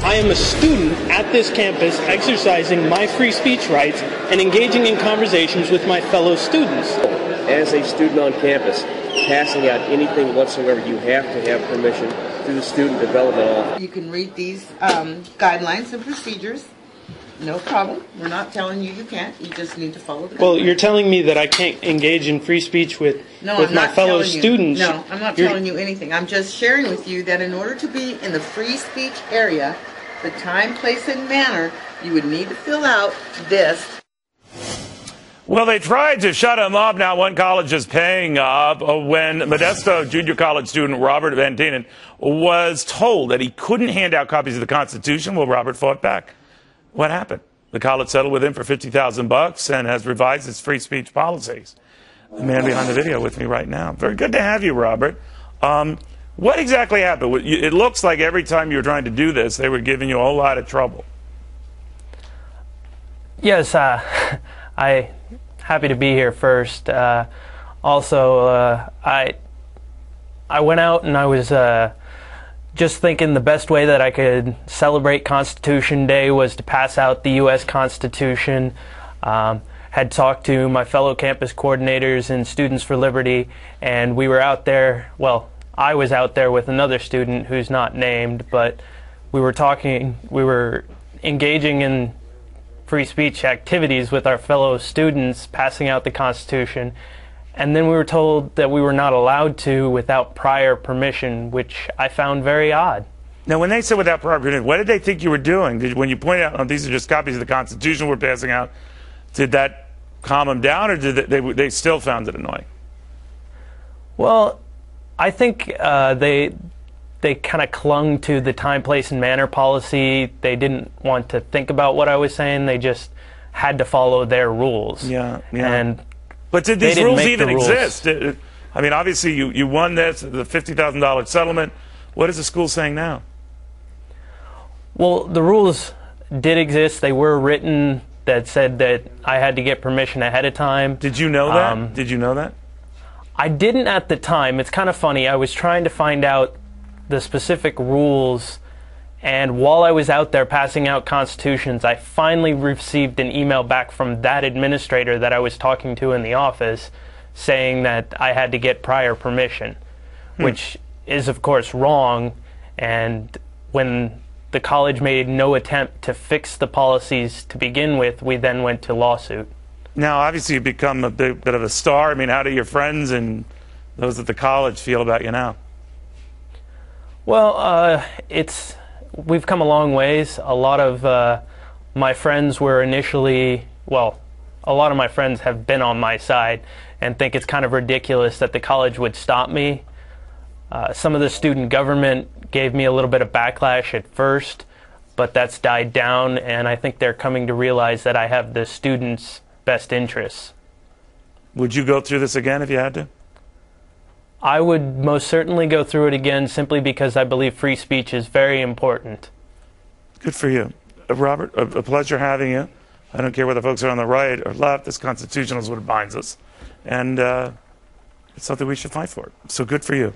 I am a student at this campus exercising my free speech rights and engaging in conversations with my fellow students. As a student on campus, passing out anything whatsoever, you have to have permission through the Student Development Office. You can read these guidelines and procedures. No problem. We're not telling you you can't. You just need to follow the guidelines. Well, you're telling me that I can't engage in free speech with my fellow students. No, I'm not telling you anything. I'm just sharing with you that in order to be in the free speech area, the time, place, and manner, you would need to fill out this. Well, they tried to shut him up. Now one college is paying up when Modesto Junior College student Robert Van Denen was told that he couldn't hand out copies of the Constitution. Well, Robert fought back. What happened? The college settled with him for $50,000 and has revised its free speech policies. The man behind the video with me right now. Very good to have you, Robert. What exactly happened? It looks like every time you were trying to do this, they were giving you a whole lot of trouble. Yes, I happy to be here first. I went out and I was just thinking the best way that I could celebrate Constitution Day was to pass out the U.S. Constitution. Had talked to my fellow campus coordinators in Students for Liberty, and we were out there, well, I was out there with another student who's not named, but we were engaging in free speech activities with our fellow students, passing out the Constitution, and then we were told that we were not allowed to without prior permission, which I found very odd. Now, when they said without prior permission, what did they think you were doing? When you pointed out, oh, these are just copies of the Constitution we're passing out, did that calm them down, or did they still found it annoying? Well, I think they kind of clung to the time, place, and manner policy. They didn't want to think about what I was saying. They just had to follow their rules. Yeah. And but did these rules even exist? I mean, obviously you won this, the $50,000 settlement. What is the school saying now? Well, the rules did exist. They were written that said that I had to get permission ahead of time. Did you know that? Did you know that? I didn't at the time. It's kind of funny. I was trying to find out the specific rules, and while I was out there passing out constitutions, I finally received an email back from that administrator that I was talking to in the office saying that I had to get prior permission, which is of course wrong. And when the college made no attempt to fix the policies to begin with, we then went to lawsuit. Now, obviously, you've become a bit of a star. I mean, how do your friends and those at the college feel about you now? Well, we've come a long ways. A lot of my friends were initially, well, a lot of my friends have been on my side and think it's kind of ridiculous that the college would stop me. Some of the student government gave me a little bit of backlash at first, but that's died down, and I think they're coming to realize that I have the students' best interests. Would you go through this again if you had to? I would most certainly go through it again simply because I believe free speech is very important. Good for you. Robert, a pleasure having you. I don't care whether folks are on the right or left. This Constitution is what binds us. And it's something we should fight for. So good for you.